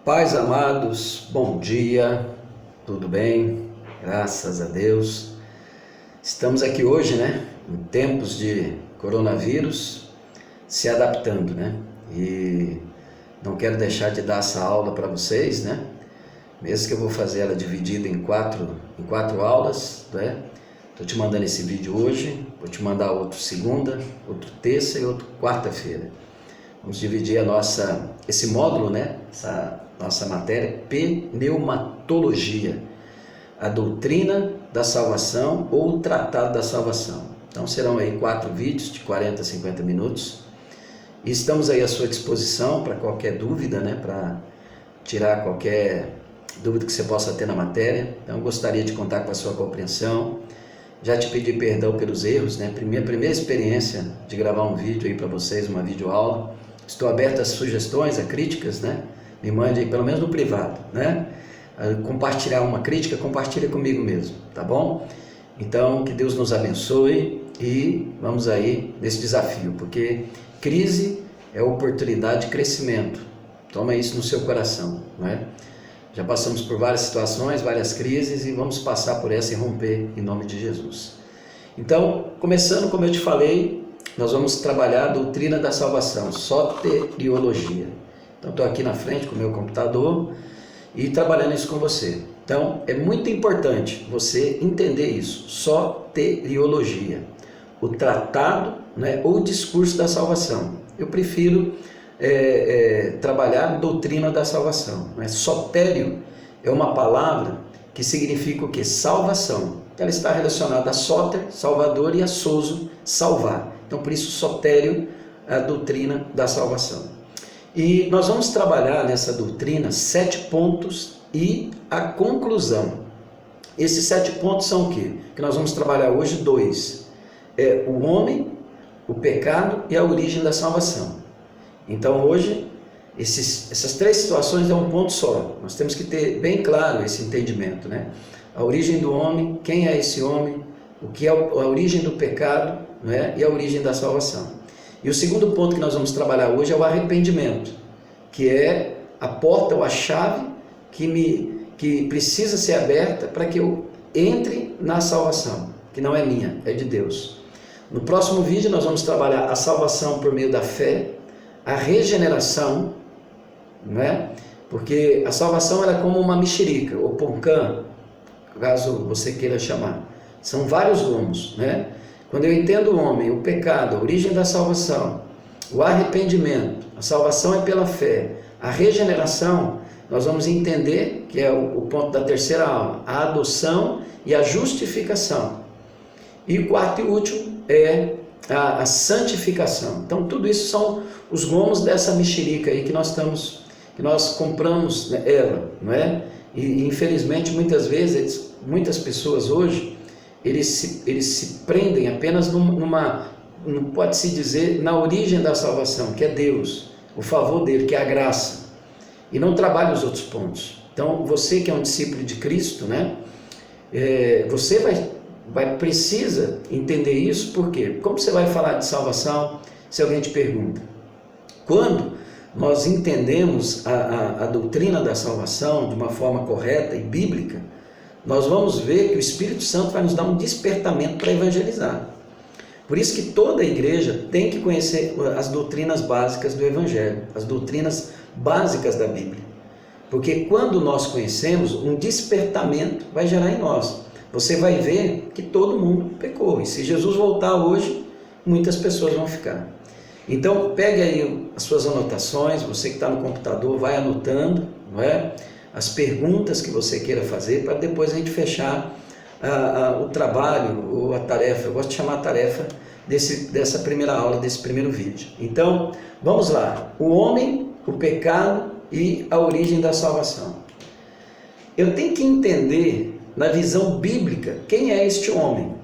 Pais amados, bom dia, tudo bem? Graças a Deus. Estamos aqui hoje, em tempos de coronavírus, se adaptando, E não quero deixar de dar essa aula para vocês, Mesmo que eu vou fazer ela dividida em quatro aulas, Estou te mandando esse vídeo hoje, vou te mandar outro segunda, outro terça e outro quarta-feira. Vamos dividir esse módulo, essa nossa matéria, pneumatologia, a doutrina da salvação ou o tratado da salvação. Então serão aí 4 vídeos de 40 a 50 minutos. E estamos aí à sua disposição para qualquer dúvida, para tirar qualquer dúvida que você possa ter na matéria. Então gostaria de contar com a sua compreensão. Já te pedi perdão pelos erros, Minha primeira experiência de gravar um vídeo aí para vocês, uma videoaula. Estou aberto às sugestões, a críticas, Me mande aí, pelo menos no privado, Compartilhar uma crítica, compartilha comigo mesmo, tá bom? Então, que Deus nos abençoe e vamos aí nesse desafio, porque crise é oportunidade de crescimento. Toma isso no seu coração, Já passamos por várias situações, várias crises e vamos passar por essa e romper em nome de Jesus. Então, começando, como eu te falei, nós vamos trabalhar a doutrina da salvação, soteriologia. Então, estou aqui na frente com o meu computador e trabalhando isso com você. Então, é muito importante você entender isso, soteriologia, o tratado, ou o discurso da salvação. Eu prefiro trabalhar a doutrina da salvação. Sotério é uma palavra que significa o quê? Salvação. Ela está relacionada a soter, salvador, e a sozo, salvar. Então, por isso, sotério é a doutrina da salvação. E nós vamos trabalhar nessa doutrina 7 pontos e a conclusão. Esses 7 pontos são o quê? Que nós vamos trabalhar hoje 2. O homem, o pecado e a origem da salvação. Então, hoje, essas 3 situações é um ponto só. Nós temos que ter bem claro esse entendimento, A origem do homem, quem é esse homem, o que é a origem do pecado, e a origem da salvação. E o segundo ponto que nós vamos trabalhar hoje é o arrependimento, que é a porta ou a chave que precisa ser aberta para que eu entre na salvação, que não é minha, é de Deus. No próximo vídeo nós vamos trabalhar a salvação por meio da fé, a regeneração, Porque a salvação era como uma mexerica, ou poncã, caso você queira chamar. São vários gomos, Quando eu entendo o homem, o pecado, a origem da salvação, o arrependimento, a salvação é pela fé, a regeneração, nós vamos entender, que é o ponto da terceira aula, a adoção e a justificação. E o quarto e último é a santificação. Então tudo isso são os gomos dessa mexerica aí que nós compramos ela, E infelizmente muitas vezes, muitas pessoas hoje, eles se prendem apenas não pode-se dizer, na origem da salvação, que é Deus, o favor dele, que é a graça, e não trabalham os outros pontos. Então, você que é um discípulo de Cristo, você precisa entender isso, porque como você vai falar de salvação se alguém te pergunta? Quando nós entendemos a doutrina da salvação de uma forma correta e bíblica, nós vamos ver que o Espírito Santo vai nos dar um despertamento para evangelizar. Por isso que toda a igreja tem que conhecer as doutrinas básicas do Evangelho, as doutrinas básicas da Bíblia. Porque quando nós conhecemos, um despertamento vai gerar em nós. Você vai ver que todo mundo pecou. E se Jesus voltar hoje, muitas pessoas vão ficar. Então, pegue aí as suas anotações, você que está no computador, vai anotando, as perguntas que você queira fazer, para depois a gente fechar o trabalho ou a tarefa. Eu gosto de chamar a tarefa dessa primeira aula, desse primeiro vídeo. Então, vamos lá. O homem, o pecado e a origem da salvação. Eu tenho que entender, na visão bíblica, quem é este homem.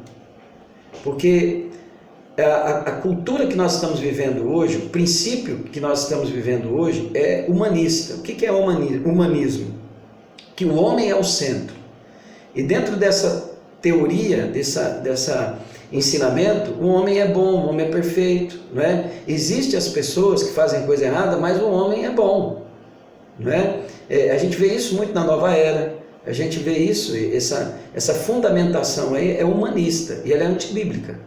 Porque a cultura que nós estamos vivendo hoje, o princípio que nós estamos vivendo hoje é humanista. O que é humanismo? Que o homem é o centro. E dentro dessa teoria, dessa ensinamento, o homem é bom, o homem é perfeito, Existem as pessoas que fazem coisa errada, mas o homem é bom. não é? A gente vê isso muito na Nova Era, a gente vê isso, essa fundamentação aí é humanista e ela é antibíblica.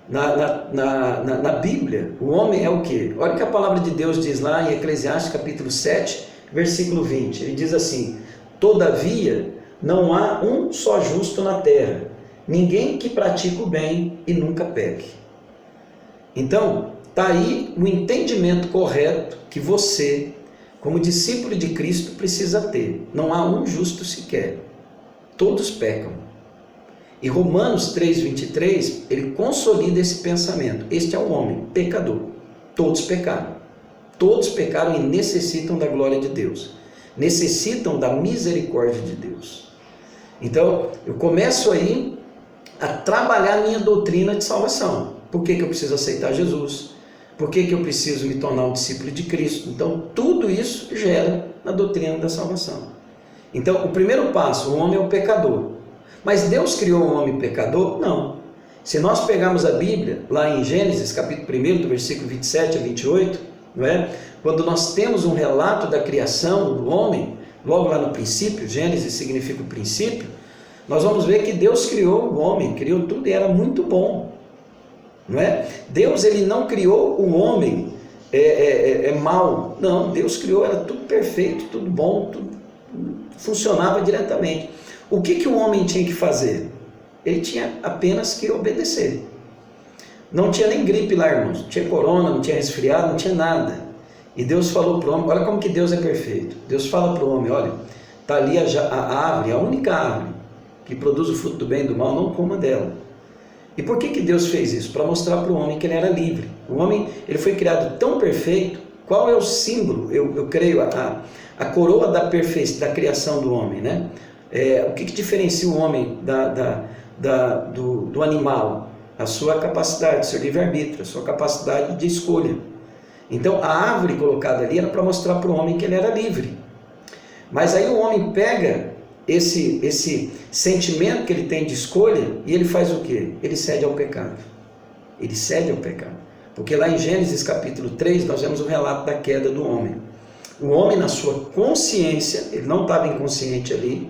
Na Bíblia, o homem é o quê? Olha o que a palavra de Deus diz lá em Eclesiastes capítulo 7, versículo 20. Ele diz assim: todavia não há um só justo na terra, ninguém que pratique o bem e nunca peque. Então, está aí o entendimento correto que você, como discípulo de Cristo, precisa ter. Não há um justo sequer, todos pecam. E Romanos 3,23, ele consolida esse pensamento. Este é o homem, pecador. Todos pecaram. Todos pecaram e necessitam da glória de Deus. Necessitam da misericórdia de Deus. Então, eu começo aí a trabalhar a minha doutrina de salvação. Por que eu preciso aceitar Jesus? Por que eu preciso me tornar um discípulo de Cristo? Então, tudo isso gera na doutrina da salvação. Então, o primeiro passo, o homem é o pecador. Mas Deus criou um homem pecador? Não. Se nós pegarmos a Bíblia, lá em Gênesis, capítulo 1, do versículo 27 a 28, não é? Quando nós temos um relato da criação do homem, logo lá no princípio, Gênesis significa o princípio, nós vamos ver que Deus criou o homem, criou tudo e era muito bom. Não é? Deus, ele não criou o homem mau. Não, Deus criou, era tudo perfeito, tudo bom, tudo funcionava diretamente. O que o homem tinha que fazer? Ele tinha apenas que obedecer. Não tinha nem gripe lá, irmãos. Não tinha corona, não tinha resfriado, não tinha nada. E Deus falou para o homem, olha como que Deus é perfeito. Deus fala para o homem, olha, está ali a árvore, a única árvore que produz o fruto do bem e do mal, não coma dela. E por que Deus fez isso? Para mostrar para o homem que ele era livre. O homem, ele foi criado tão perfeito. Qual é o símbolo? Eu creio, a coroa da perfeição, da criação do homem, né? O que diferencia o homem do animal? A sua capacidade, seu livre-arbítrio, a sua capacidade de escolha. Então, a árvore colocada ali era para mostrar para o homem que ele era livre. Mas aí o homem pega esse sentimento que ele tem de escolha e ele faz o quê? Ele cede ao pecado. Ele cede ao pecado. Porque lá em Gênesis capítulo 3 nós vemos o relato da queda do homem. O homem, na sua consciência, ele não estava inconsciente ali,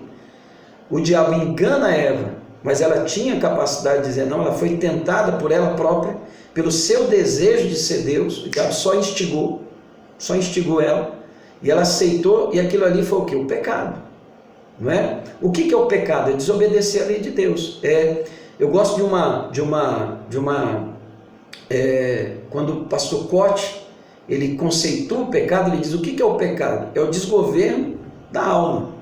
o diabo engana Eva, mas ela tinha capacidade de dizer não, ela foi tentada por ela própria, pelo seu desejo de ser Deus, o diabo só instigou ela, e ela aceitou, e aquilo ali foi o quê? O pecado. Não é? O que é o pecado? É desobedecer a lei de Deus. Eu gosto quando o pastor Cote, ele conceitua o pecado, ele diz, o que é o pecado? É o desgoverno da alma.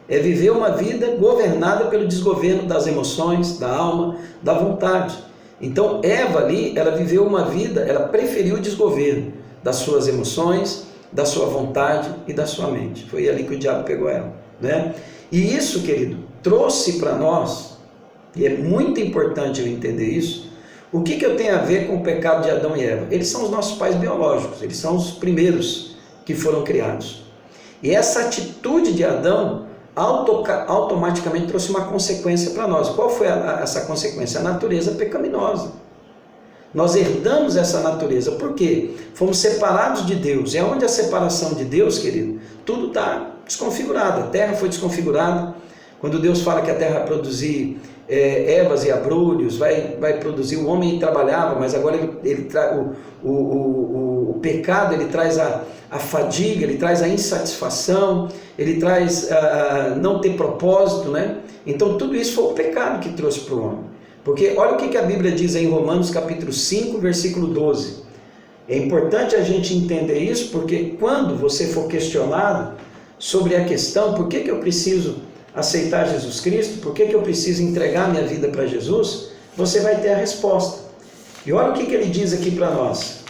É viver uma vida governada pelo desgoverno das emoções, da alma, da vontade. Então Eva ali, ela viveu uma vida, ela preferiu o desgoverno das suas emoções, da sua vontade e da sua mente. Foi ali que o diabo pegou ela, né? E isso, querido, trouxe para nós, e é muito importante eu entender isso, o que eu tenho a ver com o pecado de Adão e Eva? Eles são os nossos pais biológicos, eles são os primeiros que foram criados. E essa atitude de Adão automaticamente trouxe uma consequência para nós. Qual foi essa consequência? A natureza pecaminosa. Nós herdamos essa natureza. Por quê? Fomos separados de Deus. E onde a separação de Deus, querido, tudo está desconfigurado. A terra foi desconfigurada. Quando Deus fala que a terra vai produzir ervas e abrolhos, vai produzir, o homem trabalhava, mas agora o pecado, ele traz a fadiga, ele traz a insatisfação, ele traz não ter propósito, né? Então tudo isso foi o pecado que trouxe para o homem. Porque olha o que a Bíblia diz em Romanos capítulo 5, versículo 12. É importante a gente entender isso, porque quando você for questionado sobre a questão, por que eu preciso aceitar Jesus Cristo, por que eu preciso entregar minha vida para Jesus, você vai ter a resposta. E olha o que ele diz aqui para nós.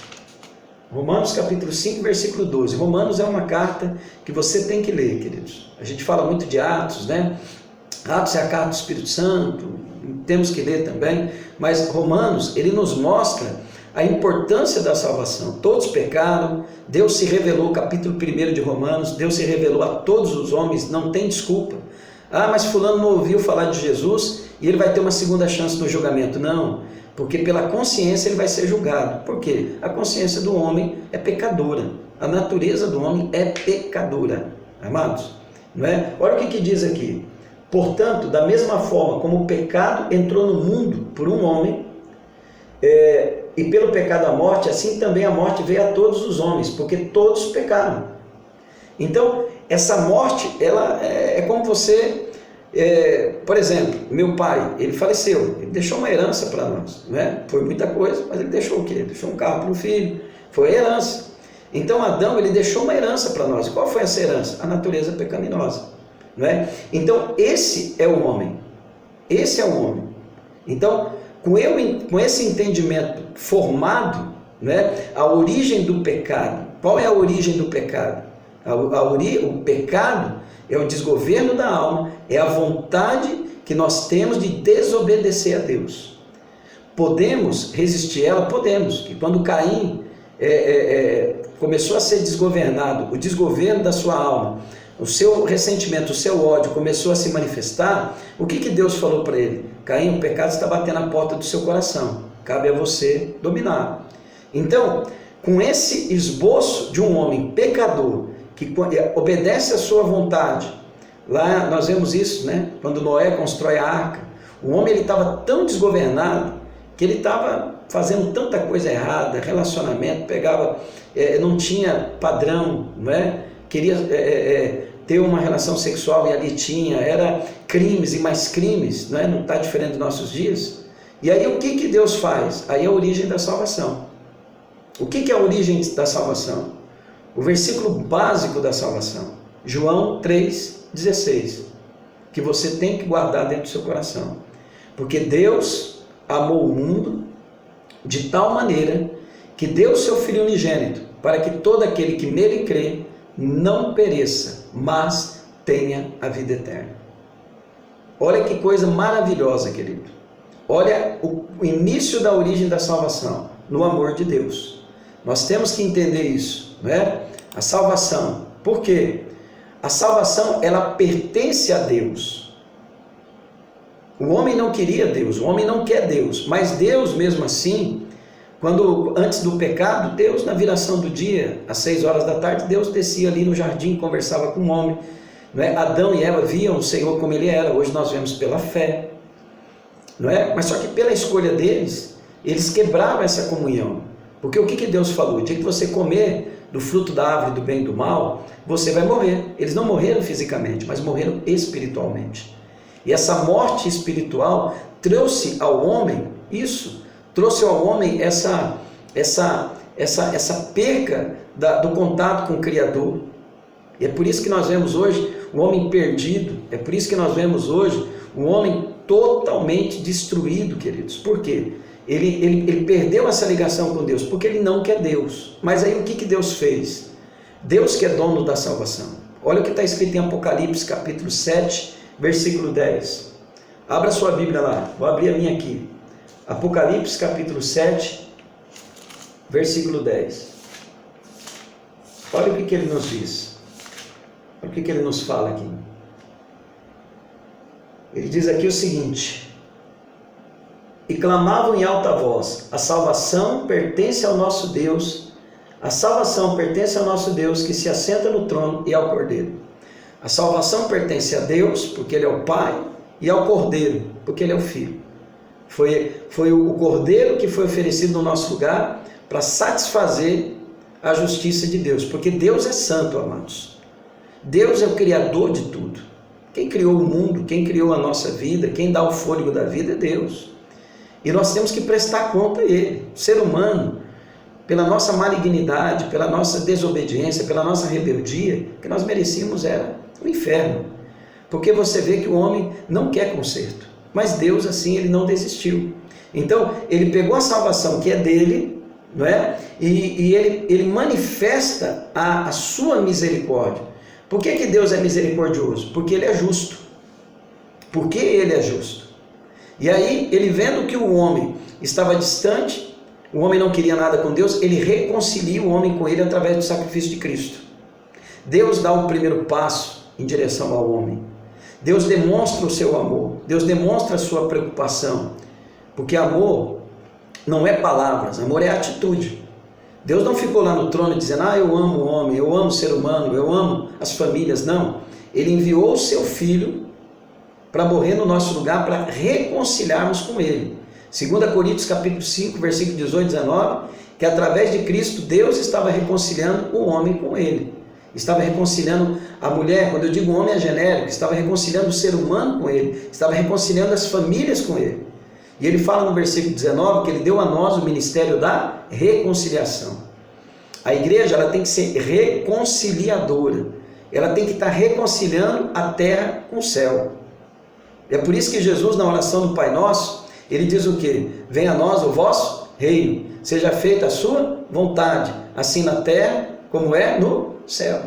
Romanos capítulo 5, versículo 12. Romanos é uma carta que você tem que ler, queridos. A gente fala muito de Atos, né? Atos é a carta do Espírito Santo, temos que ler também, mas Romanos, ele nos mostra a importância da salvação. Todos pecaram, Deus se revelou, capítulo 1 de Romanos, Deus se revelou a todos os homens, não tem desculpa. Ah, mas fulano não ouviu falar de Jesus e ele vai ter uma segunda chance no julgamento. Não, Porque pela consciência ele vai ser julgado. Por quê? A consciência do homem é pecadora. A natureza do homem é pecadora. Amados, não é? Olha o que diz aqui. Portanto, da mesma forma como o pecado entrou no mundo por um homem, e pelo pecado a morte, assim também a morte veio a todos os homens, porque todos pecaram. Então, essa morte, ela é como você... por exemplo, meu pai, ele faleceu, ele deixou uma herança para nós, né? Foi muita coisa, mas ele deixou o quê? Ele deixou um carro para um filho, foi a herança. Então Adão, ele deixou uma herança para nós. Qual foi essa herança? A natureza pecaminosa, não é? Então esse é o homem, esse é o homem. Então com esse entendimento formado, né? A origem do pecado, qual é a origem do pecado? O pecado é o desgoverno da alma, é a vontade que nós temos de desobedecer a Deus. Podemos resistir a ela? Podemos. Que quando Caim começou a ser desgovernado, o desgoverno da sua alma, o seu ressentimento, o seu ódio começou a se manifestar, o que Deus falou para ele? Caim, o pecado está batendo na porta do seu coração, cabe a você dominar. Então, com esse esboço de um homem pecador, que obedece à sua vontade, lá nós vemos isso, né? Quando Noé constrói a arca, o homem estava tão desgovernado que ele estava fazendo tanta coisa errada, relacionamento, não tinha padrão, não é? Queria ter uma relação sexual e ali tinha, era crimes e mais crimes, não é? Não está diferente dos nossos dias. E aí o que Deus faz? Aí é a origem da salvação. O que é a origem da salvação? O versículo básico da salvação, João 3,16, que você tem que guardar dentro do seu coração. Porque Deus amou o mundo de tal maneira que deu o seu Filho unigênito, para que todo aquele que nele crê não pereça, mas tenha a vida eterna. Olha que coisa maravilhosa, querido. Olha o início da origem da salvação, no amor de Deus. Nós temos que entender isso, não é? A salvação. Por quê? A salvação, ela pertence a Deus. O homem não queria Deus, o homem não quer Deus, mas Deus mesmo assim, antes do pecado, Deus na viração do dia, às 6 horas da tarde, Deus descia ali no jardim, conversava com o homem, não é? Adão e Eva viam o Senhor como ele era, hoje nós vemos pela fé, não é? Mas só que pela escolha deles, eles quebravam essa comunhão, porque o que Deus falou? O dia que você comer do fruto da árvore do bem e do mal, você vai morrer. Eles não morreram fisicamente, mas morreram espiritualmente. E essa morte espiritual trouxe ao homem isso, trouxe ao homem essa perca do contato com o Criador. E é por isso que nós vemos hoje o homem perdido, é por isso que nós vemos hoje o homem totalmente destruído, queridos. Por quê? Ele perdeu essa ligação com Deus, porque ele não quer Deus. Mas aí o que Deus fez? Deus que é dono da salvação. Olha o que está escrito em Apocalipse capítulo 7, versículo 10. Abra sua Bíblia lá, vou abrir a minha aqui. Apocalipse capítulo 7, versículo 10. Olha o que ele nos diz. Olha o que ele nos fala aqui. Ele diz aqui o seguinte: e clamavam em alta voz, a salvação pertence ao nosso Deus, a salvação pertence ao nosso Deus que se assenta no trono e ao Cordeiro. A salvação pertence a Deus, porque Ele é o Pai, e ao Cordeiro, porque Ele é o Filho. Foi o Cordeiro que foi oferecido no nosso lugar para satisfazer a justiça de Deus, porque Deus é santo, amados. Deus é o Criador de tudo. Quem criou o mundo, quem criou a nossa vida, quem dá o fôlego da vida é Deus. E nós temos que prestar conta a Ele. O ser humano, pela nossa malignidade, pela nossa desobediência, pela nossa rebeldia, o que nós merecíamos era o inferno. Porque você vê que o homem não quer conserto. Mas Deus, assim, Ele não desistiu. Então, Ele pegou a salvação que é dele, não é? E ele manifesta a sua misericórdia. Por que Deus é misericordioso? Porque Ele é justo. Porque Ele é justo. E aí, Ele vendo que o homem estava distante, o homem não queria nada com Deus, Ele reconcilia o homem com Ele através do sacrifício de Cristo. Deus dá o primeiro passo em direção ao homem. Deus demonstra o seu amor. Deus demonstra a sua preocupação. Porque amor não é palavras, amor é atitude. Deus não ficou lá no trono dizendo, eu amo o homem, eu amo o ser humano, eu amo as famílias. Não, Ele enviou o seu Filho para morrer no nosso lugar, para reconciliarmos com Ele. 2 Coríntios capítulo 5, versículo 18 e 19, que através de Cristo, Deus estava reconciliando o homem com Ele. Estava reconciliando a mulher, quando eu digo homem é genérico, estava reconciliando o ser humano com Ele, estava reconciliando as famílias com Ele. E Ele fala no versículo 19 que Ele deu a nós o ministério da reconciliação. A igreja ela tem que ser reconciliadora, ela tem que estar reconciliando a terra com o céu. É por isso que Jesus, na oração do Pai Nosso, Ele diz o quê? Venha a nós o vosso reino, seja feita a sua vontade, assim na terra como é no céu.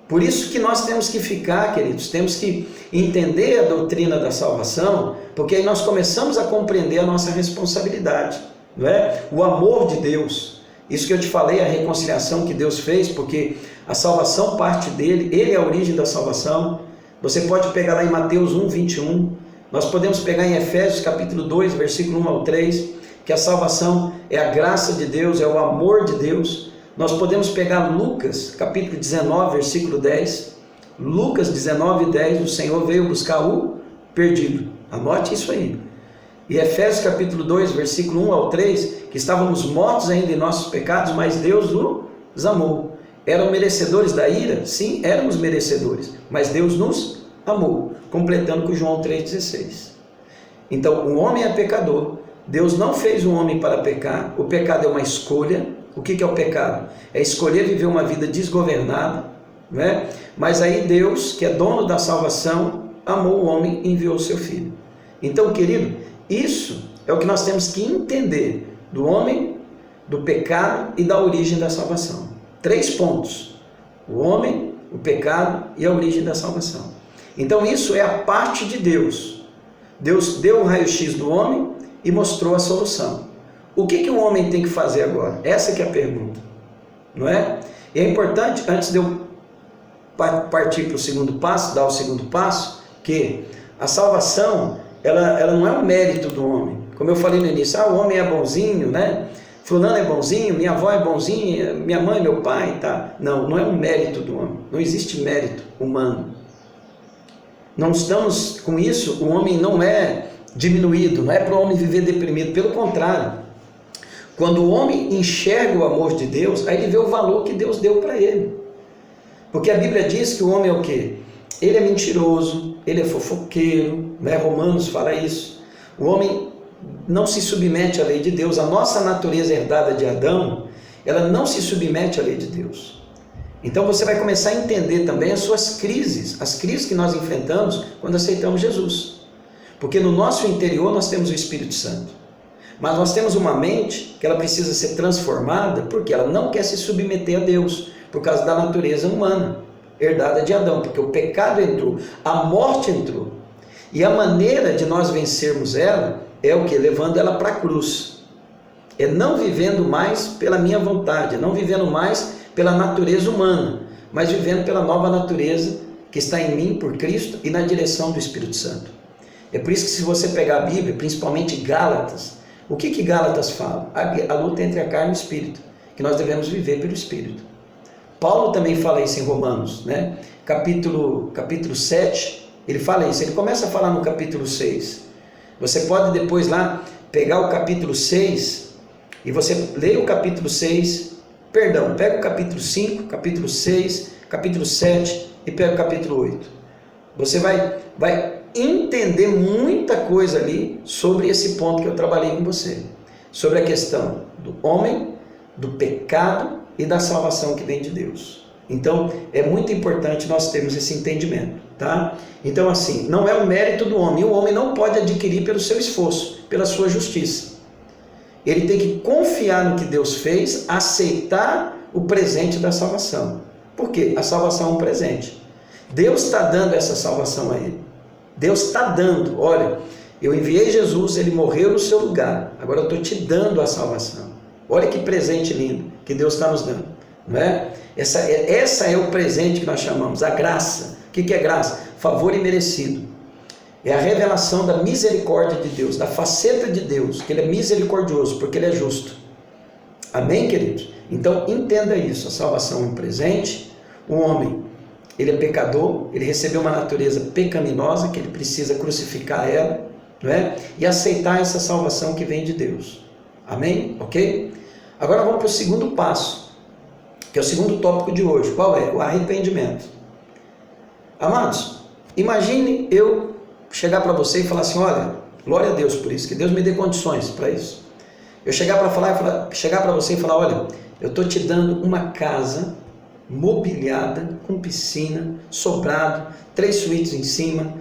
Por isso que nós temos que ficar, queridos, temos que entender a doutrina da salvação, porque aí nós começamos a compreender a nossa responsabilidade, não é? O amor de Deus, isso que eu te falei, a reconciliação que Deus fez, porque a salvação parte dele, Ele é a origem da salvação. Você pode pegar lá em Mateus 1, 21, nós podemos pegar em Efésios capítulo 2, versículo 1 ao 3, que a salvação é a graça de Deus, é o amor de Deus. Nós podemos pegar Lucas capítulo 19, versículo 10, Lucas 19, 10, o Senhor veio buscar o perdido. Anote isso aí. E Efésios capítulo 2, versículo 1 ao 3, que estávamos mortos ainda em nossos pecados, mas Deus nos amou. Eram merecedores da ira? Sim, éramos merecedores, mas Deus nos amou, completando com João 3,16. Então, o homem é pecador, Deus não fez o homem para pecar, o pecado é uma escolha. O que é o pecado? É escolher viver uma vida desgovernada, né? Mas aí Deus, que é dono da salvação, amou o homem e enviou o seu Filho. Então, querido, isso é o que nós temos que entender do homem, do pecado e da origem da salvação. 3 pontos: o homem, o pecado e a origem da salvação. Então isso é a parte de Deus. Deus deu o raio-x do homem e mostrou a solução. O que o homem tem que fazer agora? Essa que é a pergunta, não é? E é importante, antes de eu partir para o segundo passo, dar o segundo passo, que a salvação, ela não é um mérito do homem. Como eu falei no início, o homem é bonzinho, né? Fulano é bonzinho, minha avó é bonzinha, minha mãe, meu pai, tá? Não, não é um mérito do homem. Não existe mérito humano. Não estamos com isso, o homem não é diminuído, não é para o homem viver deprimido, pelo contrário. Quando o homem enxerga o amor de Deus, aí ele vê o valor que Deus deu para ele. Porque a Bíblia diz que o homem é o quê? Ele é mentiroso, ele é fofoqueiro, né? Romanos fala isso. O homem não se submete à lei de Deus. A nossa natureza herdada de Adão, ela não se submete à lei de Deus. Então você vai começar a entender também as suas crises, as crises que nós enfrentamos quando aceitamos Jesus. Porque no nosso interior nós temos o Espírito Santo. Mas nós temos uma mente que ela precisa ser transformada porque ela não quer se submeter a Deus, por causa da natureza humana, herdada de Adão, porque o pecado entrou, a morte entrou. E a maneira de nós vencermos ela é o que? Levando ela para a cruz. É não vivendo mais pela minha vontade, não vivendo mais pela natureza humana, mas vivendo pela nova natureza que está em mim por Cristo e na direção do Espírito Santo. É por isso que se você pegar a Bíblia, principalmente Gálatas, o que Gálatas fala? A luta entre a carne e o Espírito, que nós devemos viver pelo Espírito. Paulo também fala isso em Romanos, né? Capítulo 7, ele fala isso, ele começa a falar no capítulo 6. Você pode depois lá pegar o capítulo 6 e você lê o capítulo 6, pega o capítulo 5, capítulo 6, capítulo 7 e pega o capítulo 8. Você vai entender muita coisa ali sobre esse ponto que eu trabalhei com você, sobre a questão do homem, do pecado e da salvação que vem de Deus. Então é muito importante nós termos esse entendimento, tá? Então assim, não é o mérito do homem, o homem não pode adquirir pelo seu esforço, pela sua justiça. Ele tem que confiar no que Deus fez, aceitar o presente da salvação. Por quê? A salvação é um presente. Deus está dando essa salvação a ele. Deus está dando, olha, eu enviei Jesus, ele morreu no seu lugar, agora eu estou te dando a salvação. Olha que presente lindo que Deus está nos dando, não é? Essa é o presente que nós chamamos, a graça. O que é graça? Favor imerecido. É a revelação da misericórdia de Deus, da faceta de Deus, que Ele é misericordioso, porque Ele é justo. Amém, queridos? Então, entenda isso, a salvação é um presente. O homem, ele é pecador, ele recebeu uma natureza pecaminosa, que ele precisa crucificar ela, não é? E aceitar essa salvação que vem de Deus. Amém? Ok? Agora vamos para o segundo passo, que é o segundo tópico de hoje. Qual é? O arrependimento. Amados, imagine eu chegar para você e falar assim, olha, glória a Deus por isso, que Deus me dê condições para isso. Eu chegar para você e falar, olha, eu estou te dando uma casa mobiliada, com piscina, sobrado, 3 suítes em cima,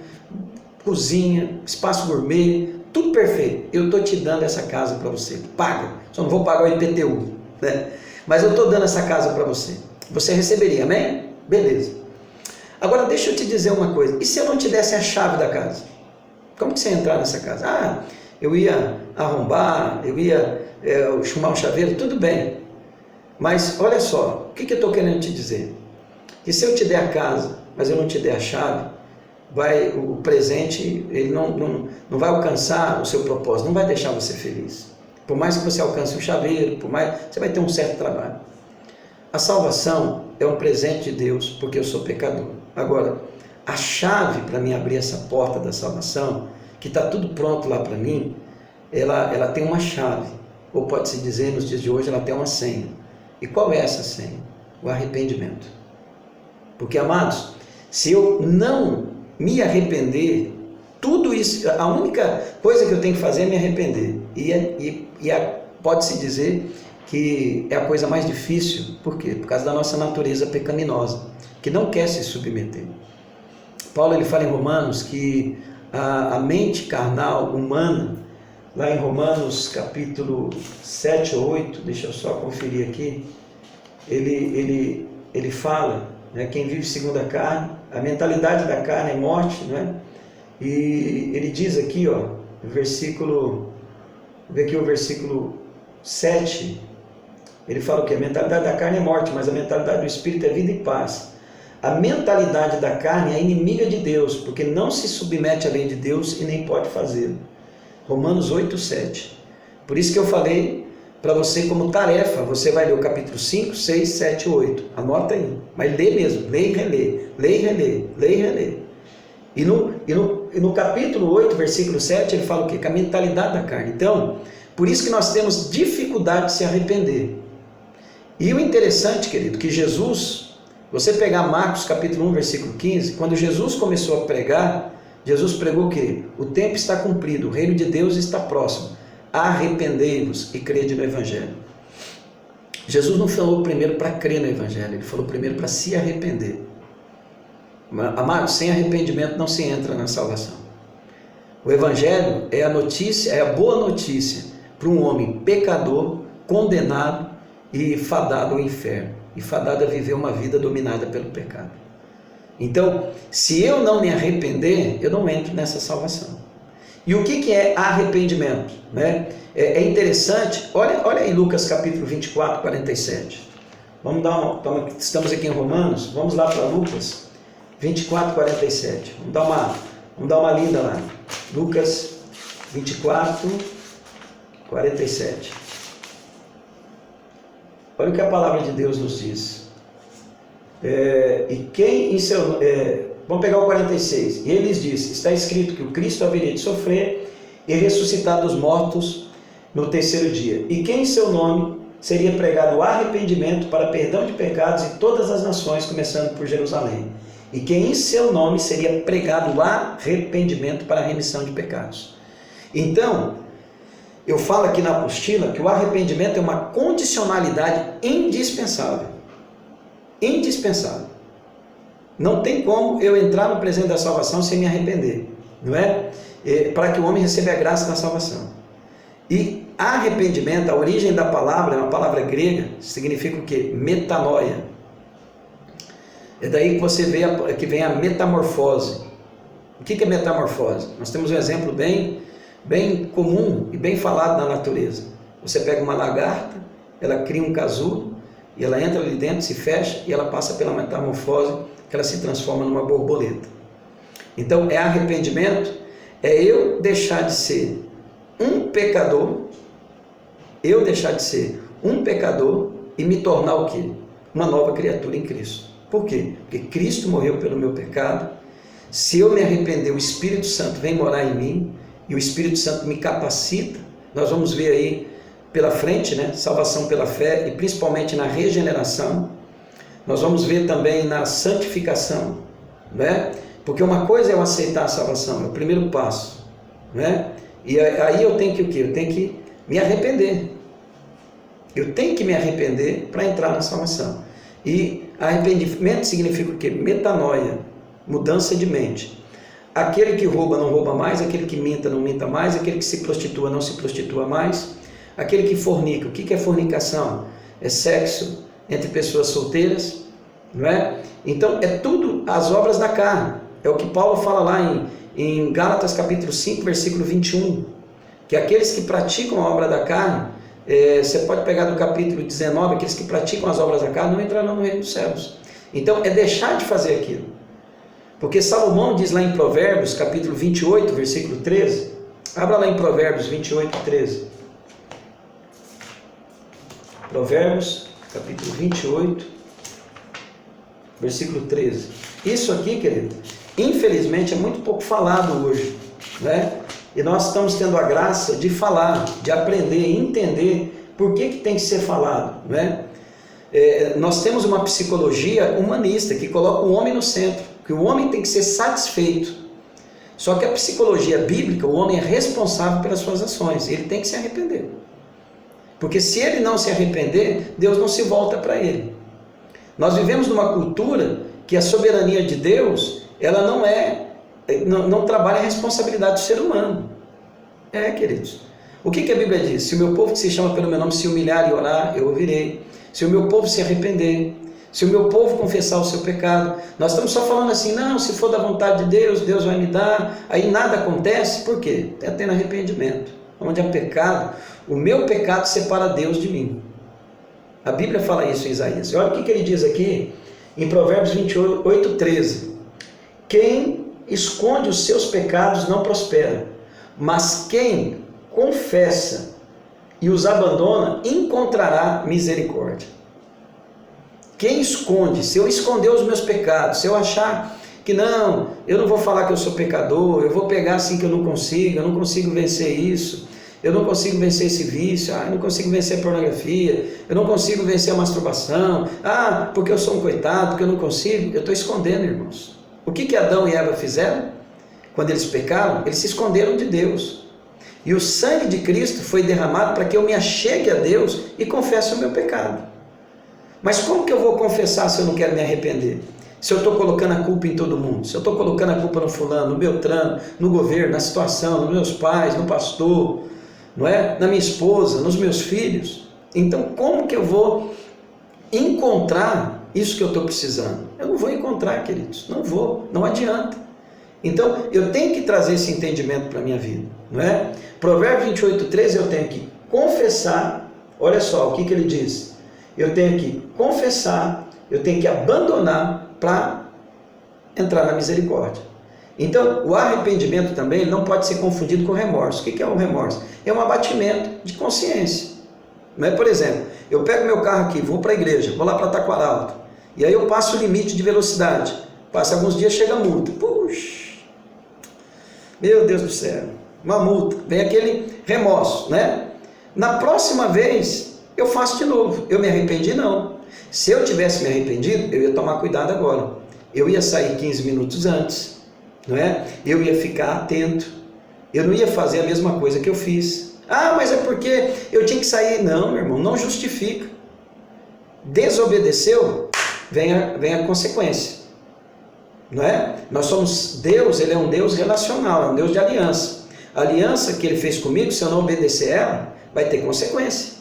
cozinha, espaço gourmet, tudo perfeito. Eu estou te dando essa casa para você. Paga, só não vou pagar o IPTU, né? Mas eu estou dando essa casa para você. Você receberia, amém? Beleza. Agora deixa eu te dizer uma coisa. E se eu não te desse a chave da casa? Como que você ia entrar nessa casa? Ah, eu ia arrombar, eu ia chamar um chaveiro, tudo bem. Mas olha só, o que eu estou querendo te dizer? Que se eu te der a casa, mas eu não te der a chave, o presente ele não vai alcançar o seu propósito, não vai deixar você feliz. Por mais que você alcance um chaveiro, você vai ter um certo trabalho. A salvação é um presente de Deus, porque eu sou pecador. Agora, a chave para mim abrir essa porta da salvação, que está tudo pronto lá para mim, ela tem uma chave, ou pode-se dizer, nos dias de hoje, ela tem uma senha. E qual é essa senha? O arrependimento. Porque, amados, se eu não me arrepender, tudo isso, a única coisa que eu tenho que fazer é me arrepender. Pode-se dizer que é a coisa mais difícil. Por quê? Por causa da nossa natureza pecaminosa, que não quer se submeter. Paulo ele fala em Romanos que a mente carnal humana, lá em Romanos capítulo 7 ou 8, deixa eu só conferir aqui, ele fala, né, quem vive segundo a carne, a mentalidade da carne é morte, né? E ele diz aqui, ó, o versículo 7, ele fala o que? A mentalidade da carne é morte, mas a mentalidade do Espírito é vida e paz. A mentalidade da carne é inimiga de Deus, porque não se submete à lei de Deus e nem pode fazê-lo. Romanos 8, 7. Por isso que eu falei para você como tarefa, você vai ler o capítulo 5, 6, 7 e 8. Anota aí, mas lê mesmo, lê e relê, lê e relê, lê e relê. E no capítulo 8, versículo 7, ele fala o quê? Com a mentalidade da carne. Então, por isso que nós temos dificuldade de se arrepender. E o interessante, querido, que Jesus, você pegar Marcos capítulo 1, versículo 15, quando Jesus começou a pregar, Jesus pregou o quê? O tempo está cumprido, o reino de Deus está próximo. Arrependei-vos e crede no Evangelho. Jesus não falou primeiro para crer no Evangelho, ele falou primeiro para se arrepender. Amados, sem arrependimento não se entra na salvação. O Evangelho é a notícia, é a boa notícia para um homem pecador, condenado e fadado ao inferno, e fadado a viver uma vida dominada pelo pecado. Então, se eu não me arrepender, eu não entro nessa salvação. E o que é arrependimento? Né? É interessante, olha aí Lucas capítulo 24, 47. Estamos aqui em Romanos, vamos lá para Lucas 24, 47. Vamos dar uma lida lá. Lucas 24, 47. Olha o que a palavra de Deus nos diz. Vamos pegar o 46. E ele lhes disse: está escrito que o Cristo haveria de sofrer e ressuscitar dos mortos no terceiro dia. E quem em seu nome seria pregado o arrependimento para perdão de pecados em todas as nações, começando por Jerusalém. E quem em seu nome seria pregado o arrependimento para a remissão de pecados. Então, eu falo aqui na apostila que o arrependimento é uma condicionalidade indispensável. Indispensável. Não tem como eu entrar no presente da salvação sem me arrepender, não é? Para que o homem receba a graça da salvação. E arrependimento, a origem da palavra é uma palavra grega, significa o quê? Metanoia. É daí que você vê que vem a metamorfose. O que é metamorfose? Nós temos um exemplo bem comum e bem falado na natureza. Você pega uma lagarta, ela cria um casulo, e ela entra ali dentro, se fecha, e ela passa pela metamorfose, que ela se transforma numa borboleta. Então, é arrependimento É eu deixar de ser um pecador, e me tornar o quê? Uma nova criatura em Cristo. Por quê? Porque Cristo morreu pelo meu pecado. Se eu me arrepender, o Espírito Santo vem morar em mim, e o Espírito Santo me capacita. Nós vamos ver aí pela frente, né? Salvação pela fé, e principalmente na regeneração. Nós vamos ver também na santificação, né? Porque uma coisa é eu aceitar a salvação, é o primeiro passo, né? E aí eu tenho que o quê? Eu tenho que me arrepender. Eu tenho que me arrepender para entrar na salvação. E arrependimento significa o quê? Metanoia, mudança de mente. Aquele que rouba não rouba mais, aquele que minta não minta mais, aquele que se prostitua não se prostitua mais, aquele que fornica. O que é fornicação? É sexo entre pessoas solteiras, não é? Então é tudo as obras da carne. É o que Paulo fala lá em Gálatas capítulo 5, versículo 21, que aqueles que praticam a obra da carne, você pode pegar do capítulo 19, aqueles que praticam as obras da carne não entrarão no reino dos céus. Então é deixar de fazer aquilo. Porque Salomão diz lá em Provérbios capítulo 28, versículo 13, abra lá em Provérbios 28, 13. Provérbios capítulo 28, versículo 13. Isso aqui, querido, infelizmente é muito pouco falado hoje, né? E nós estamos tendo a graça de falar, de aprender, entender por que tem que ser falado, né? Nós temos uma psicologia humanista que coloca o homem no centro, que o homem tem que ser satisfeito. Só que a psicologia bíblica, o homem é responsável pelas suas ações, ele tem que se arrepender. Porque se ele não se arrepender, Deus não se volta para ele. Nós vivemos numa cultura que a soberania de Deus, ela não trabalha a responsabilidade do ser humano. Queridos. O que a Bíblia diz? Se o meu povo que se chama pelo meu nome se humilhar e orar, eu ouvirei. Se o meu povo se arrepender, se o meu povo confessar o seu pecado. Nós estamos só falando assim, não, se for da vontade de Deus, Deus vai me dar. Aí nada acontece. Por quê? É tendo arrependimento. Onde há pecado, o meu pecado separa Deus de mim. A Bíblia fala isso em Isaías. E olha o que ele diz aqui em Provérbios 28, 13. Quem esconde os seus pecados não prospera, mas quem confessa e os abandona encontrará misericórdia. Quem esconde, se eu esconder os meus pecados, se eu achar que não, eu não vou falar que eu sou pecador, eu vou pegar assim que eu não consigo vencer isso, eu não consigo vencer esse vício, eu não consigo vencer a pornografia, eu não consigo vencer a masturbação, porque eu sou um coitado, porque eu não consigo, eu estou escondendo, irmãos. O que Adão e Eva fizeram? Quando eles pecaram, eles se esconderam de Deus. E o sangue de Cristo foi derramado para que eu me achegue a Deus e confesse o meu pecado. Mas como que eu vou confessar se eu não quero me arrepender? Se eu estou colocando a culpa em todo mundo, se eu estou colocando a culpa no fulano, no Beltrano, no governo, na situação, nos meus pais, no pastor, não é? Na minha esposa, nos meus filhos. Então como que eu vou encontrar isso que eu estou precisando? Eu não vou encontrar, queridos, não vou, não adianta. Então eu tenho que trazer esse entendimento para a minha vida, não é? Provérbios 28, 13, eu tenho que confessar. Olha só o que ele diz. Eu tenho que confessar, eu tenho que abandonar para entrar na misericórdia. Então, o arrependimento também não pode ser confundido com remorso. O que é o remorso? É um abatimento de consciência. Não é? Por exemplo, eu pego meu carro aqui, vou para a igreja, vou lá para Taquaralto, e aí eu passo o limite de velocidade. Passa alguns dias, chega a multa. Puxa, meu Deus do céu, uma multa. Vem aquele remorso, né? Na próxima vez, eu faço de novo. Eu me arrependi? Não. Se eu tivesse me arrependido, eu ia tomar cuidado agora. Eu ia sair 15 minutos antes, não é? Eu ia ficar atento. Eu não ia fazer a mesma coisa que eu fiz. Mas é porque eu tinha que sair. Não, meu irmão, não justifica. Desobedeceu, vem a consequência. Não é? Nós somos Deus, ele é um Deus relacional, é um Deus de aliança. A aliança que ele fez comigo, se eu não obedecer ela, vai ter consequência.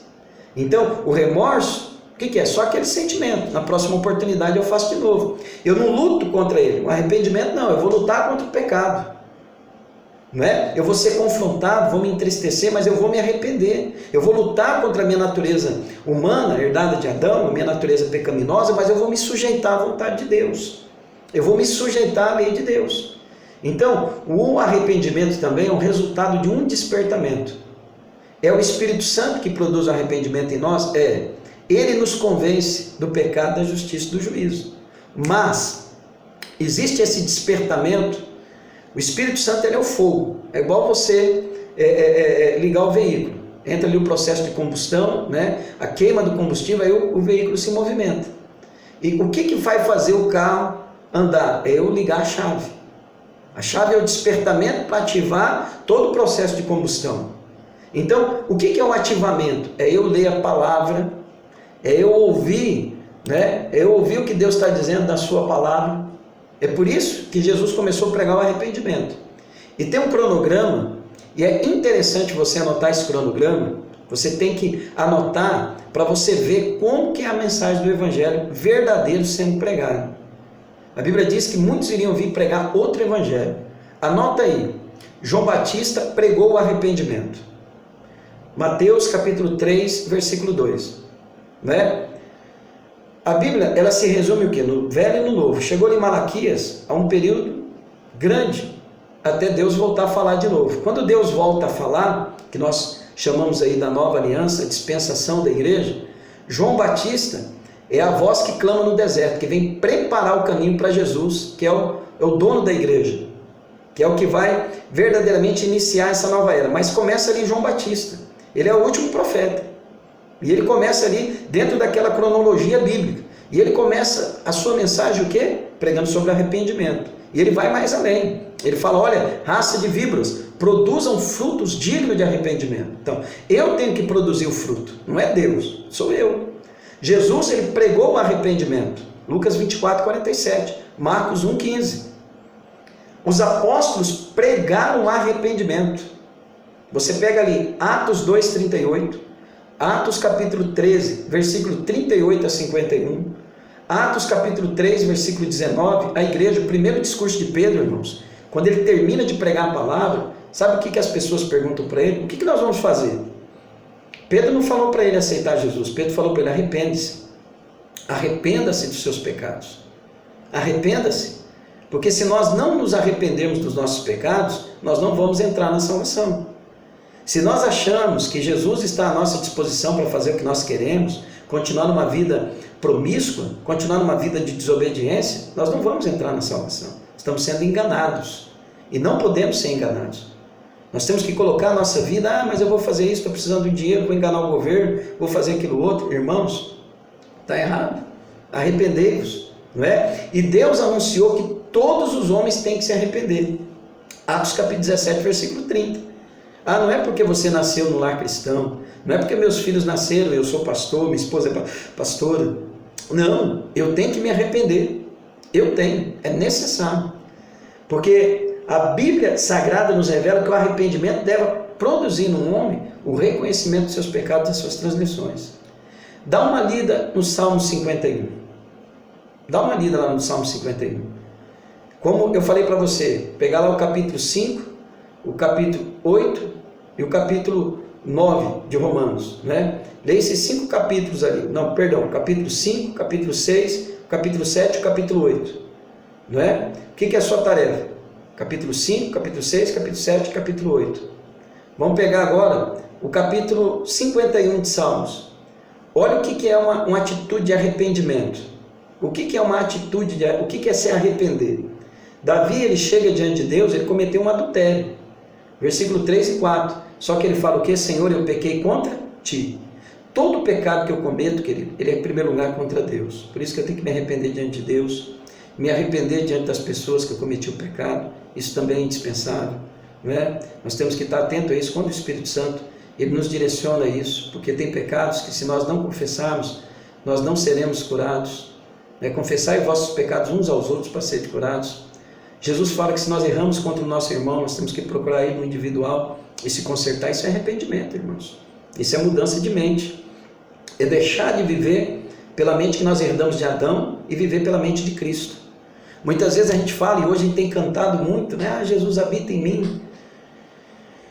Então, o remorso, o que é? Só aquele sentimento. Na próxima oportunidade eu faço de novo. Eu não luto contra ele. O arrependimento não, eu vou lutar contra o pecado. Não é? Eu vou ser confrontado, vou me entristecer, mas eu vou me arrepender. Eu vou lutar contra a minha natureza humana, herdada de Adão, a minha natureza pecaminosa, mas eu vou me sujeitar à vontade de Deus. Eu vou me sujeitar à lei de Deus. Então, o arrependimento também é um resultado de um despertamento. É o Espírito Santo que produz o arrependimento em nós? Ele nos convence do pecado, da justiça e do juízo. Mas existe esse despertamento. O Espírito Santo, ele é o fogo. É igual você ligar o veículo. Entra ali o processo de combustão, né? A queima do combustível, aí o veículo se movimenta. E o que vai fazer o carro andar? É eu ligar a chave. A chave é o despertamento para ativar todo o processo de combustão. Então, o que é o ativamento? É eu ler a palavra, é eu ouvir, né? É eu ouvir o que Deus está dizendo da sua palavra. É por isso que Jesus começou a pregar o arrependimento. E tem um cronograma, e é interessante você anotar esse cronograma. Você tem que anotar para você ver como que é a mensagem do Evangelho verdadeiro sendo pregado. A Bíblia diz que muitos iriam vir pregar outro Evangelho. Anota aí, João Batista pregou o arrependimento. Mateus capítulo 3, versículo 2. Né? A Bíblia, ela se resume o quê? No Velho e no Novo. Chegou em Malaquias a um período grande, até Deus voltar a falar de novo. Quando Deus volta a falar, que nós chamamos aí da nova aliança, dispensação da igreja, João Batista é a voz que clama no deserto, que vem preparar o caminho para Jesus, que é o dono da igreja, que é o que vai verdadeiramente iniciar essa nova era. Mas começa ali João Batista, ele é o último profeta, e ele começa ali dentro daquela cronologia bíblica, e ele começa a sua mensagem o quê? Pregando sobre arrependimento, e ele vai mais além, ele fala, olha, raça de víboras, produzam frutos dignos de arrependimento. Então, eu tenho que produzir o fruto, não é Deus, sou eu. Jesus, ele pregou o arrependimento, Lucas 24, 47, Marcos 1, 15. Os apóstolos pregaram o arrependimento. Você pega ali Atos 2, 38, Atos capítulo 13, versículo 38 a 51, Atos capítulo 3, versículo 19, a igreja, o primeiro discurso de Pedro, irmãos, quando ele termina de pregar a palavra, sabe o que as pessoas perguntam para ele? O que nós vamos fazer? Pedro não falou para ele aceitar Jesus, Pedro falou para ele, arrepende-se, arrependa-se dos seus pecados, arrependa-se, porque se nós não nos arrependermos dos nossos pecados, nós não vamos entrar na salvação. Se nós achamos que Jesus está à nossa disposição para fazer o que nós queremos, continuar numa vida promíscua, continuar numa vida de desobediência, nós não vamos entrar na salvação, estamos sendo enganados, e não podemos ser enganados. Nós temos que colocar a nossa vida, mas eu vou fazer isso, estou precisando de dinheiro, vou enganar o governo, vou fazer aquilo outro. Irmãos, está errado. Arrependei-vos, não é? E Deus anunciou que todos os homens têm que se arrepender. Atos capítulo 17, versículo 30. Não é porque você nasceu no lar cristão, não é porque meus filhos nasceram, eu sou pastor, minha esposa é pastora. Não, eu tenho que me arrepender. Eu tenho, é necessário. Porque a Bíblia Sagrada nos revela que o arrependimento deve produzir no homem o reconhecimento dos seus pecados e das suas transgressões. Dá uma lida no Salmo 51. Dá uma lida lá no Salmo 51. Como eu falei para você, pegar lá o capítulo 5, o capítulo 8 e o capítulo 9 de Romanos, né? Leia esses 5 capítulos ali. Não, perdão, capítulo 5, capítulo 6, capítulo 7 e capítulo 8. Não é? O que é a sua tarefa? Capítulo 5, capítulo 6, capítulo 7 e capítulo 8. Vamos pegar agora o capítulo 51 de Salmos. Olha o que é uma atitude de arrependimento. O que é uma atitude o que é se arrepender? Davi, ele chega diante de Deus, ele cometeu um adultério. Versículo 3 e 4. Só que ele fala o que? Senhor, eu pequei contra ti. Todo pecado que eu cometo, querido, ele é em primeiro lugar contra Deus. Por isso que eu tenho que me arrepender diante de Deus, me arrepender diante das pessoas que eu cometi o pecado. Isso também é indispensável, não é? Nós temos que estar atentos a isso. Quando o Espírito Santo, ele nos direciona a isso, porque tem pecados que se nós não confessarmos, nós não seremos curados, né? Confessai vossos pecados uns aos outros para serem curados. Jesus fala que se nós erramos contra o nosso irmão, nós temos que procurar ele no individual e se consertar. Isso é arrependimento, irmãos. Isso é mudança de mente, é deixar de viver pela mente que nós herdamos de Adão e viver pela mente de Cristo. Muitas vezes a gente fala, e hoje a gente tem cantado muito, né? Jesus habita em mim.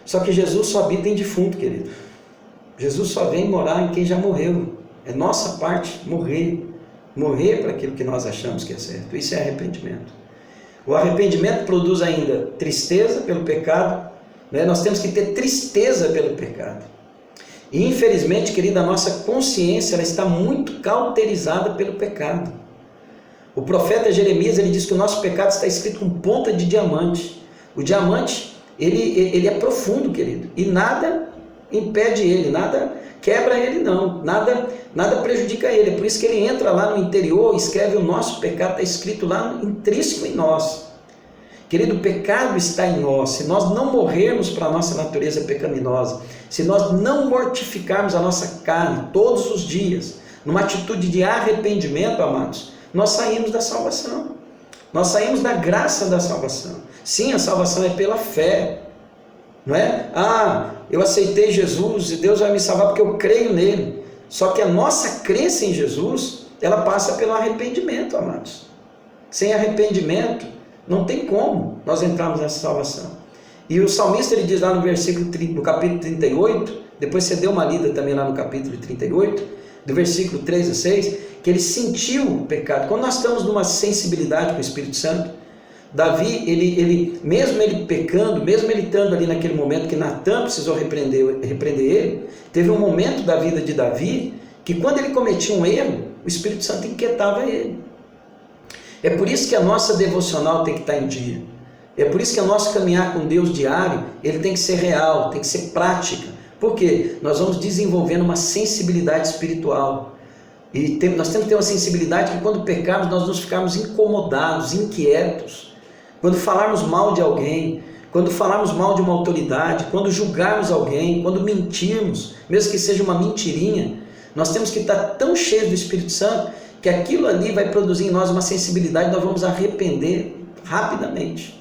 Só que Jesus só habita em defunto, querido. Jesus só vem morar em quem já morreu. É nossa parte morrer. Morrer para aquilo que nós achamos que é certo. Isso é arrependimento. O arrependimento produz ainda tristeza pelo pecado, né? Nós temos que ter tristeza pelo pecado. E infelizmente, querida, a nossa consciência ela está muito cauterizada pelo pecado. O profeta Jeremias ele diz que o nosso pecado está escrito com ponta de diamante. O diamante ele é profundo, querido, e nada impede ele, nada quebra ele não, nada prejudica ele. É por isso que ele entra lá no interior, escreve o nosso pecado, está escrito lá intrínseco em nós. Querido, o pecado está em nós. Se nós não morrermos para a nossa natureza pecaminosa, se nós não mortificarmos a nossa carne todos os dias, numa atitude de arrependimento, amados, nós saímos da salvação. Nós saímos da graça da salvação. Sim, a salvação é pela fé. Não é? Eu aceitei Jesus e Deus vai me salvar porque eu creio nele. Só que a nossa crença em Jesus, ela passa pelo arrependimento, amados. Sem arrependimento, não tem como nós entrarmos nessa salvação. E o salmista ele diz lá no capítulo 38, depois você deu uma lida também lá no capítulo 38, do versículo 3 a 6, que ele sentiu o pecado. Quando nós estamos numa sensibilidade com o Espírito Santo, Davi, ele mesmo ele pecando, mesmo ele estando ali naquele momento que Natan precisou repreender ele, teve um momento da vida de Davi, que quando ele cometia um erro, o Espírito Santo inquietava ele. É por isso que a nossa devocional tem que estar em dia. É por isso que o nosso caminhar com Deus diário, ele tem que ser real, tem que ser prática. Por quê? Nós vamos desenvolvendo uma sensibilidade espiritual. E nós temos que ter uma sensibilidade que quando pecarmos, nós nos ficarmos incomodados, inquietos. Quando falarmos mal de alguém, quando falarmos mal de uma autoridade, quando julgarmos alguém, quando mentirmos, mesmo que seja uma mentirinha, nós temos que estar tão cheios do Espírito Santo que aquilo ali vai produzir em nós uma sensibilidade, nós vamos arrepender rapidamente.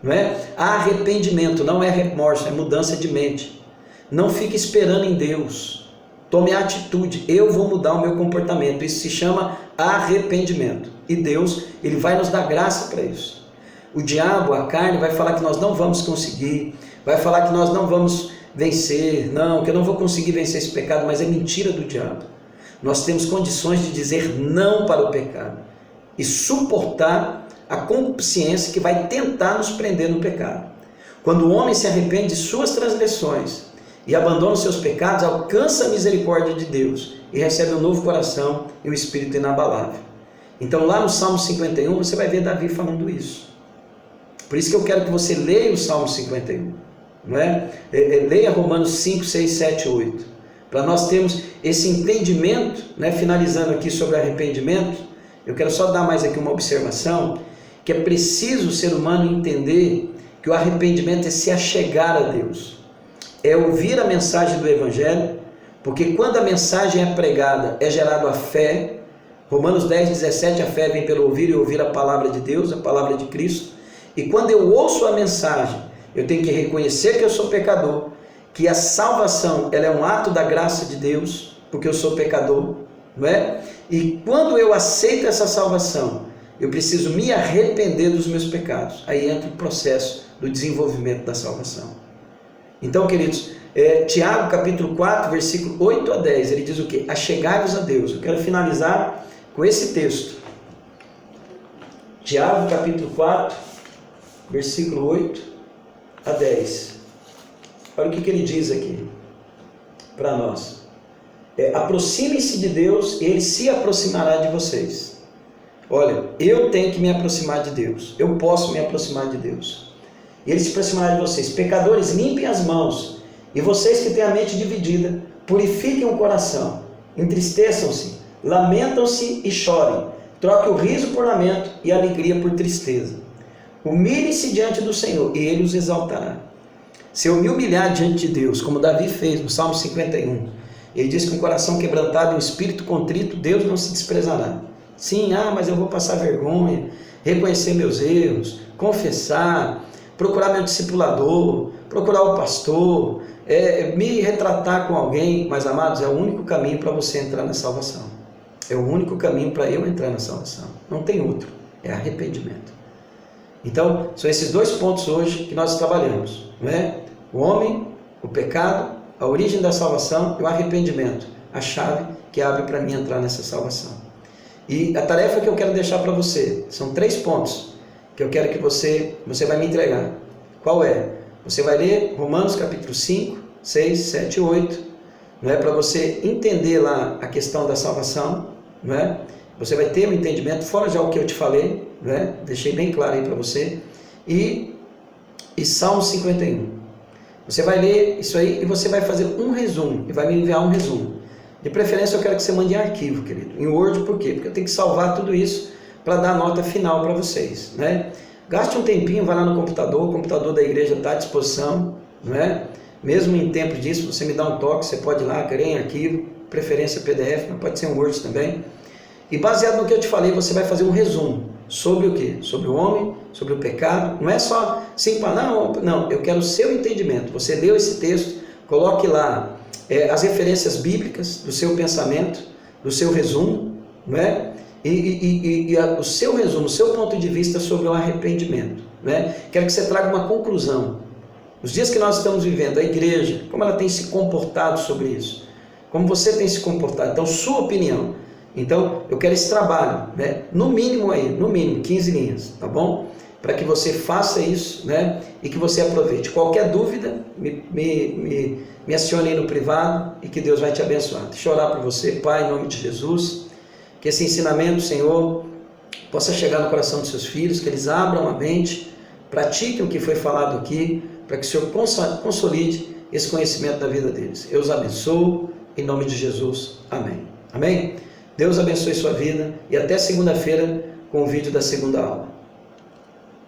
Não é? Arrependimento não é remorso, é mudança de mente. Não fique esperando em Deus. Tome a atitude, eu vou mudar o meu comportamento. Isso se chama arrependimento. E Deus, ele vai nos dar graça para isso. O diabo, a carne, vai falar que nós não vamos conseguir, vai falar que nós não vamos vencer, não, que eu não vou conseguir vencer esse pecado, mas é mentira do diabo. Nós temos condições de dizer não para o pecado e suportar a concupiscência que vai tentar nos prender no pecado. Quando o homem se arrepende de suas transgressões e abandona os seus pecados, alcança a misericórdia de Deus e recebe um novo coração e um espírito inabalável. Então lá no Salmo 51 você vai ver Davi falando isso. Por isso que eu quero que você leia o Salmo 51, não é? Leia Romanos 5, 6, 7, 8, para nós termos esse entendimento, né? Finalizando aqui sobre arrependimento, eu quero só dar mais aqui uma observação, que é preciso o ser humano entender que o arrependimento é se achegar a Deus, é ouvir a mensagem do Evangelho, porque quando a mensagem é pregada, é gerado a fé. Romanos 10, 17, a fé vem pelo ouvir e ouvir a palavra de Deus, a palavra de Cristo. E quando eu ouço a mensagem, eu tenho que reconhecer que eu sou pecador, que a salvação ela é um ato da graça de Deus, porque eu sou pecador, não é? E quando eu aceito essa salvação, eu preciso me arrepender dos meus pecados. Aí entra o processo do desenvolvimento da salvação. Então, queridos, Tiago capítulo 4, versículo 8 a 10, ele diz o quê? Achegai-vos a Deus. Eu quero finalizar com esse texto. Tiago capítulo 4, versículo 8 a 10. Olha o que ele diz aqui para nós. Aproximem-se de Deus e Ele se aproximará de vocês. Olha, eu tenho que me aproximar de Deus. Eu posso me aproximar de Deus. E Ele se aproximará de vocês. Pecadores, limpem as mãos. E vocês que têm a mente dividida, purifiquem o coração. Entristeçam-se, lamentam-se e chorem. Troque o riso por lamento e a alegria por tristeza. Humilhem-se diante do Senhor e Ele os exaltará. Se eu me humilhar diante de Deus, como Davi fez no Salmo 51, ele diz que um coração quebrantado e um espírito contrito, Deus não se desprezará. Sim, mas eu vou passar vergonha, reconhecer meus erros, confessar, procurar meu discipulador, procurar o pastor, me retratar com alguém, mas amados, é o único caminho para você entrar na salvação. É o único caminho para eu entrar na salvação. Não tem outro, é arrependimento. Então, são esses dois pontos hoje que nós trabalhamos, não é? O homem, o pecado, a origem da salvação e o arrependimento, a chave que abre para mim entrar nessa salvação. E a tarefa que eu quero deixar para você, são 3 pontos, que eu quero que você vai me entregar. Qual é? Você vai ler Romanos capítulo 5, 6, 7 e 8, não é? Para você entender lá a questão da salvação, não é? Você vai ter um entendimento, fora já o que eu te falei, não é? Deixei bem claro aí para você. E Salmo 51. Você vai ler isso aí e você vai fazer um resumo, e vai me enviar um resumo. De preferência eu quero que você mande em arquivo, querido, em Word, por quê? Porque eu tenho que salvar tudo isso para dar a nota final para vocês, né? Gaste um tempinho, vai lá no computador, o computador da igreja está à disposição, não é? Mesmo em tempo disso, você me dá um toque, você pode ir lá, querer em arquivo, preferência PDF, mas pode ser um Word também. E baseado no que eu te falei, você vai fazer um resumo sobre o quê? Sobre o homem, sobre o pecado. Não é só assim, não, eu quero o seu entendimento. Você leu esse texto, coloque lá as referências bíblicas do seu pensamento, do seu resumo, não é? E o seu resumo, o seu ponto de vista sobre o arrependimento, né? Quero que você traga uma conclusão. Os dias que nós estamos vivendo, a igreja, como ela tem se comportado sobre isso? Como você tem se comportado? Então, sua opinião. Então, eu quero esse trabalho, né? No mínimo 15 linhas, tá bom? Para que você faça isso, né? E que você aproveite. Qualquer dúvida, me acione aí no privado e que Deus vai te abençoar. Deixa eu orar por você, Pai, em nome de Jesus. Que esse ensinamento, Senhor, possa chegar no coração dos seus filhos, que eles abram a mente, pratiquem o que foi falado aqui, para que o Senhor consolide esse conhecimento da vida deles. Eu os abençoo, em nome de Jesus. Amém. Amém? Deus abençoe sua vida e até segunda-feira com o vídeo da segunda aula.